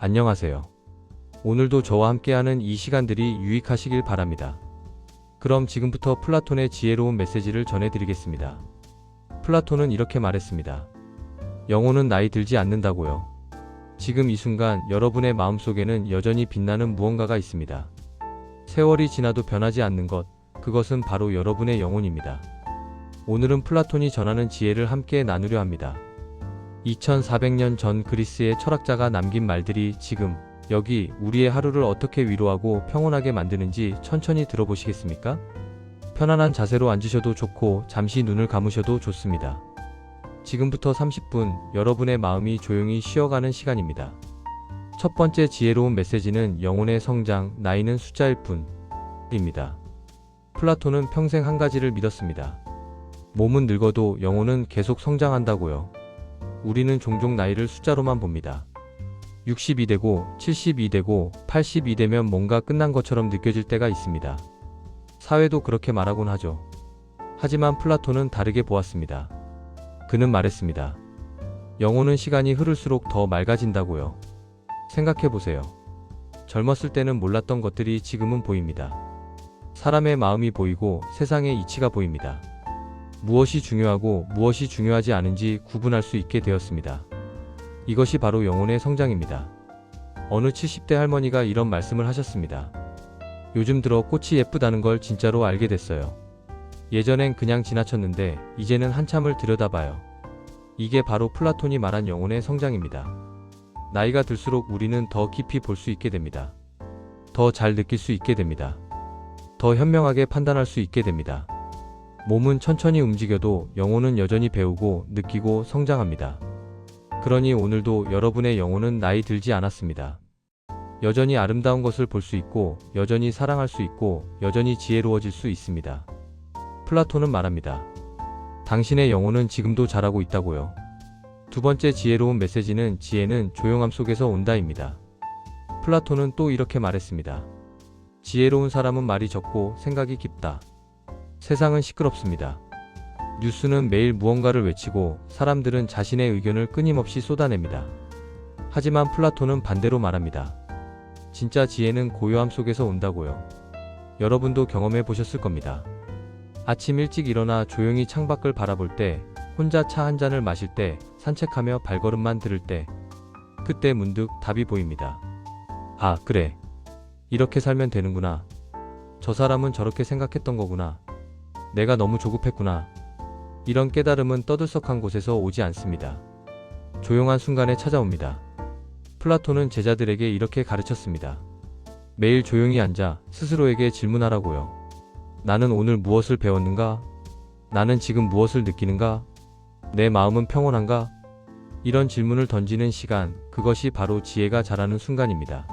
안녕하세요. 오늘도 저와 함께하는 이 시간들이 유익하시길 바랍니다. 그럼 지금부터 플라톤의 지혜로운 메시지를 전해드리겠습니다. 플라톤은 이렇게 말했습니다. 영혼은 나이 들지 않는다고요. 지금 이 순간 여러분의 마음속에는 여전히 빛나는 무언가가 있습니다. 세월이 지나도 변하지 않는 것, 그것은 바로 여러분의 영혼입니다. 오늘은 플라톤이 전하는 지혜를 함께 나누려 합니다. 2400년 전 그리스의 철학자가 남긴 말들이 지금 여기 우리의 하루를 어떻게 위로하고 평온하게 만드는지 천천히 들어보시겠습니까? 편안한 자세로 앉으셔도 좋고 잠시 눈을 감으셔도 좋습니다. 지금부터 30분 여러분의 마음이 조용히 쉬어가는 시간입니다. 첫 번째 지혜로운 메시지는 영혼의 성장, 나이는 숫자일 뿐입니다. 플라톤은 평생 한 가지를 믿었습니다. 몸은 늙어도 영혼은 계속 성장한다고요. 우리는 종종 나이를 숫자로만 봅니다. 60이 되고 72 되고 82 되면 뭔가 끝난 것처럼 느껴질 때가 있습니다. 사회도 그렇게 말하곤 하죠. 하지만 플라톤은 다르게 보았습니다. 그는 말했습니다. 영혼은 시간이 흐를수록 더 맑아진다고요. 생각해보세요. 젊었을 때는 몰랐던 것들이 지금은 보입니다. 사람의 마음이 보이고 세상의 이치가 보입니다. 무엇이 중요하고 무엇이 중요하지 않은지 구분할 수 있게 되었습니다. 이것이 바로 영혼의 성장입니다. 어느 70대 할머니가 이런 말씀을 하셨습니다. 요즘 들어 꽃이 예쁘다는 걸 진짜로 알게 됐어요. 예전엔 그냥 지나쳤는데 이제는 한참을 들여다봐요. 이게 바로 플라톤이 말한 영혼의 성장입니다. 나이가 들수록 우리는 더 깊이 볼 수 있게 됩니다. 더 잘 느낄 수 있게 됩니다. 더 현명하게 판단할 수 있게 됩니다. 몸은 천천히 움직여도 영혼은 여전히 배우고 느끼고 성장합니다. 그러니 오늘도 여러분의 영혼은 나이 들지 않았습니다. 여전히 아름다운 것을 볼 수 있고, 여전히 사랑할 수 있고, 여전히 지혜로워질 수 있습니다. 플라톤은 말합니다. 당신의 영혼은 지금도 자라고 있다고요. 두 번째 지혜로운 메시지는 지혜는 조용함 속에서 온다입니다. 플라톤은 또 이렇게 말했습니다. 지혜로운 사람은 말이 적고 생각이 깊다. 세상은 시끄럽습니다. 뉴스는 매일 무언가를 외치고 사람들은 자신의 의견을 끊임없이 쏟아냅니다. 하지만 플라톤은 반대로 말합니다. 진짜 지혜는 고요함 속에서 온다고요. 여러분도 경험해 보셨을 겁니다. 아침 일찍 일어나 조용히 창밖을 바라볼 때, 혼자 차 한 잔을 마실 때, 산책하며 발걸음만 들을 때, 그때 문득 답이 보입니다. 아, 그래. 이렇게 살면 되는구나. 저 사람은 저렇게 생각했던 거구나. 내가 너무 조급했구나. 이런 깨달음은 떠들썩한 곳에서 오지 않습니다. 조용한 순간에 찾아옵니다. 플라톤은 제자들에게 이렇게 가르쳤습니다. 매일 조용히 앉아 스스로에게 질문하라고요. 나는 오늘 무엇을 배웠는가? 나는 지금 무엇을 느끼는가? 내 마음은 평온한가? 이런 질문을 던지는 시간, 그것이 바로 지혜가 자라는 순간입니다.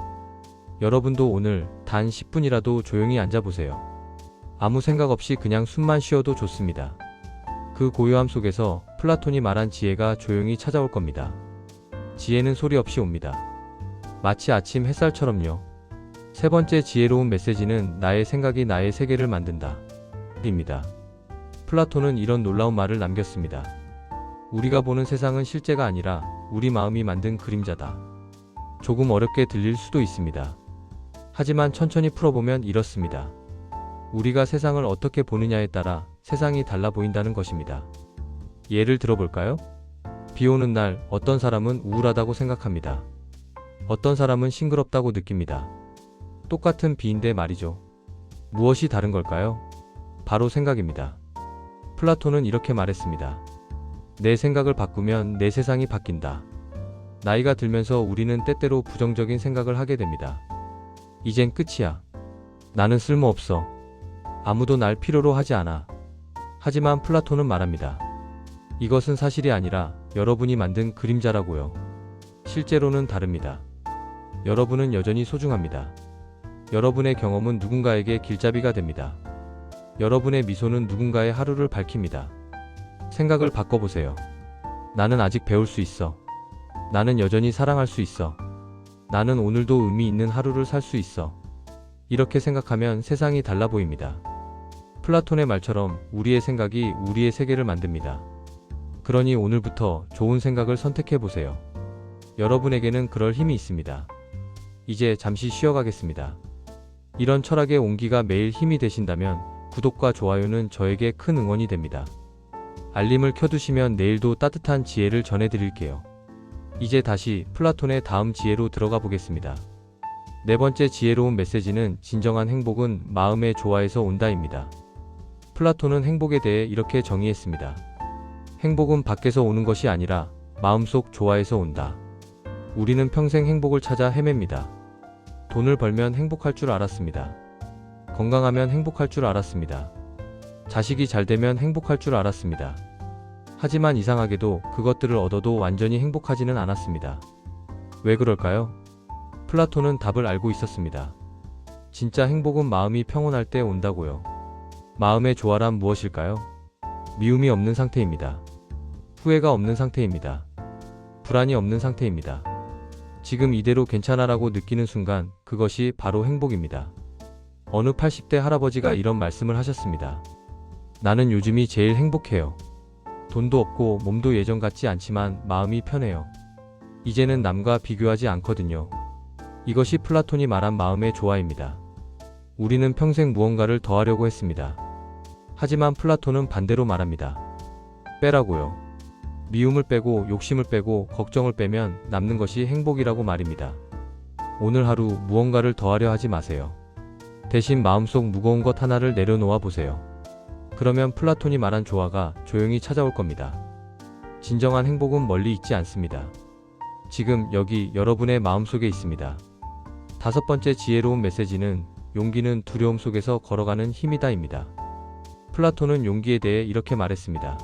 여러분도 오늘 단 10분이라도 조용히 앉아보세요. 아무 생각 없이 그냥 숨만 쉬어도 좋습니다. 그 고요함 속에서 플라톤이 말한 지혜가 조용히 찾아올 겁니다. 지혜는 소리 없이 옵니다. 마치 아침 햇살처럼요. 세 번째 지혜로운 메시지는 나의 생각이 나의 세계를 만든다. 입니다. 플라톤은 이런 놀라운 말을 남겼습니다. 우리가 보는 세상은 실제가 아니라 우리 마음이 만든 그림자다. 조금 어렵게 들릴 수도 있습니다. 하지만 천천히 풀어보면 이렇습니다. 우리가 세상을 어떻게 보느냐에 따라 세상이 달라 보인다는 것입니다. 예를 들어볼까요? 비 오는 날 어떤 사람은 우울하다고 생각합니다. 어떤 사람은 싱그럽다고 느낍니다. 똑같은 비인데 말이죠. 무엇이 다른 걸까요? 바로 생각입니다. 플라톤은 이렇게 말했습니다. 내 생각을 바꾸면 내 세상이 바뀐다. 나이가 들면서 우리는 때때로 부정적인 생각을 하게 됩니다. 이젠 끝이야. 나는 쓸모없어. 아무도 날 필요로 하지 않아. 하지만 플라톤은 말합니다. 이것은 사실이 아니라 여러분이 만든 그림자라고요. 실제로는 다릅니다. 여러분은 여전히 소중합니다. 여러분의 경험은 누군가에게 길잡이가 됩니다. 여러분의 미소는 누군가의 하루를 밝힙니다. 생각을 바꿔보세요. 나는 아직 배울 수 있어. 나는 여전히 사랑할 수 있어. 나는 오늘도 의미 있는 하루를 살 수 있어. 이렇게 생각하면 세상이 달라 보입니다. 플라톤의 말처럼 우리의 생각이 우리의 세계를 만듭니다. 그러니 오늘부터 좋은 생각을 선택해 보세요. 여러분에게는 그럴 힘이 있습니다. 이제 잠시 쉬어가겠습니다. 이런 철학의 온기가 매일 힘이 되신다면 구독과 좋아요는 저에게 큰 응원이 됩니다. 알림을 켜두시면 내일도 따뜻한 지혜를 전해드릴게요. 이제 다시 플라톤의 다음 지혜로 들어가 보겠습니다. 네 번째 지혜로운 메시지는 진정한 행복은 마음의 조화에서 온다입니다. 플라톤은 행복에 대해 이렇게 정의했습니다. 행복은 밖에서 오는 것이 아니라 마음속 조화에서 온다. 우리는 평생 행복을 찾아 헤맵니다. 돈을 벌면 행복할 줄 알았습니다. 건강하면 행복할 줄 알았습니다. 자식이 잘 되면 행복할 줄 알았습니다. 하지만 이상하게도 그것들을 얻어도 완전히 행복하지는 않았습니다. 왜 그럴까요? 플라톤은 답을 알고 있었습니다. 진짜 행복은 마음이 평온할 때 온다고요. 마음의 조화란 무엇일까요? 미움이 없는 상태입니다. 후회가 없는 상태입니다. 불안이 없는 상태입니다. 지금 이대로 괜찮아라고 느끼는 순간 그것이 바로 행복입니다. 어느 80대 할아버지가 이런 말씀을 하셨습니다. 나는 요즘이 제일 행복해요. 돈도 없고 몸도 예전 같지 않지만 마음이 편해요. 이제는 남과 비교하지 않거든요. 이것이 플라톤이 말한 마음의 조화입니다. 우리는 평생 무언가를 더하려고 했습니다. 하지만 플라톤은 반대로 말합니다. 빼라고요. 미움을 빼고 욕심을 빼고 걱정을 빼면 남는 것이 행복이라고 말입니다. 오늘 하루 무언가를 더하려 하지 마세요. 대신 마음속 무거운 것 하나를 내려놓아 보세요. 그러면 플라톤이 말한 조화가 조용히 찾아올 겁니다. 진정한 행복은 멀리 있지 않습니다. 지금 여기 여러분의 마음속에 있습니다. 다섯 번째 지혜로운 메시지는 용기는 두려움 속에서 걸어가는 힘이다입니다. 플라톤은 용기에 대해 이렇게 말했습니다.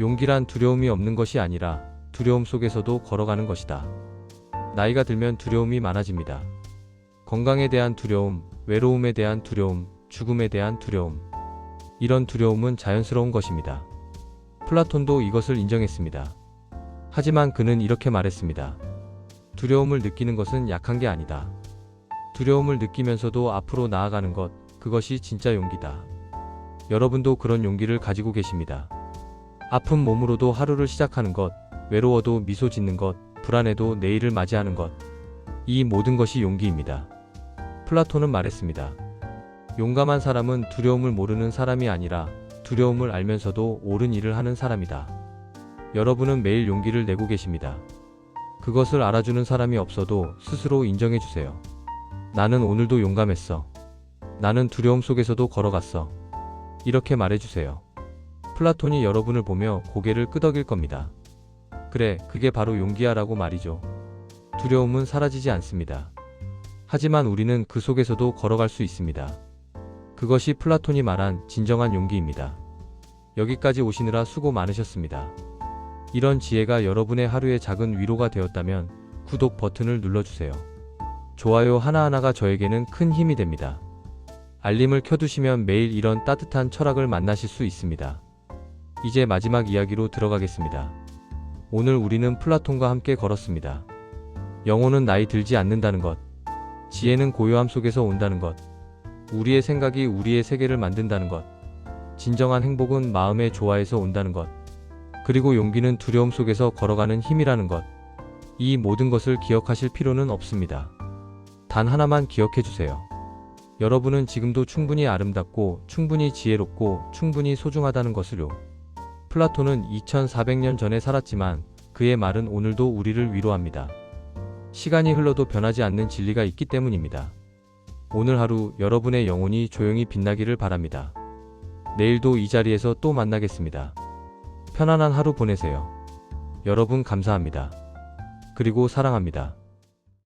용기란 두려움이 없는 것이 아니라 두려움 속에서도 걸어가는 것이다. 나이가 들면 두려움이 많아집니다. 건강에 대한 두려움, 외로움에 대한 두려움, 죽음에 대한 두려움. 이런 두려움은 자연스러운 것입니다. 플라톤도 이것을 인정했습니다. 하지만 그는 이렇게 말했습니다. 두려움을 느끼는 것은 약한 게 아니다. 두려움을 느끼면서도 앞으로 나아가는 것, 그것이 진짜 용기다. 여러분도 그런 용기를 가지고 계십니다. 아픈 몸으로도 하루를 시작하는 것, 외로워도 미소 짓는 것, 불안해도 내일을 맞이하는 것. 이 모든 것이 용기입니다. 플라톤은 말했습니다. 용감한 사람은 두려움을 모르는 사람이 아니라 두려움을 알면서도 옳은 일을 하는 사람이다. 여러분은 매일 용기를 내고 계십니다. 그것을 알아주는 사람이 없어도 스스로 인정해 주세요. 나는 오늘도 용감했어. 나는 두려움 속에서도 걸어갔어. 이렇게 말해주세요. 플라톤이 여러분을 보며 고개를 끄덕일 겁니다. 그래, 그게 바로 용기야라고 말이죠. 두려움은 사라지지 않습니다. 하지만 우리는 그 속에서도 걸어갈 수 있습니다. 그것이 플라톤이 말한 진정한 용기입니다. 여기까지 오시느라 수고 많으셨습니다. 이런 지혜가 여러분의 하루의 작은 위로가 되었다면 구독 버튼을 눌러주세요. 좋아요 하나하나가 저에게는 큰 힘이 됩니다. 알림을 켜두시면 매일 이런 따뜻한 철학을 만나실 수 있습니다. 이제 마지막 이야기로 들어가겠습니다. 오늘 우리는 플라톤과 함께 걸었습니다. 영혼은 나이 들지 않는다는 것, 지혜는 고요함 속에서 온다는 것, 우리의 생각이 우리의 세계를 만든다는 것, 진정한 행복은 마음의 조화에서 온다는 것, 그리고 용기는 두려움 속에서 걸어가는 힘이라는 것. 이 모든 것을 기억하실 필요는 없습니다. 단 하나만 기억해 주세요. 여러분은 지금도 충분히 아름답고 충분히 지혜롭고 충분히 소중하다는 것을요. 플라톤은 2400년 전에 살았지만 그의 말은 오늘도 우리를 위로합니다. 시간이 흘러도 변하지 않는 진리가 있기 때문입니다. 오늘 하루 여러분의 영혼이 조용히 빛나기를 바랍니다. 내일도 이 자리에서 또 만나겠습니다. 편안한 하루 보내세요. 여러분 감사합니다. 그리고 사랑합니다.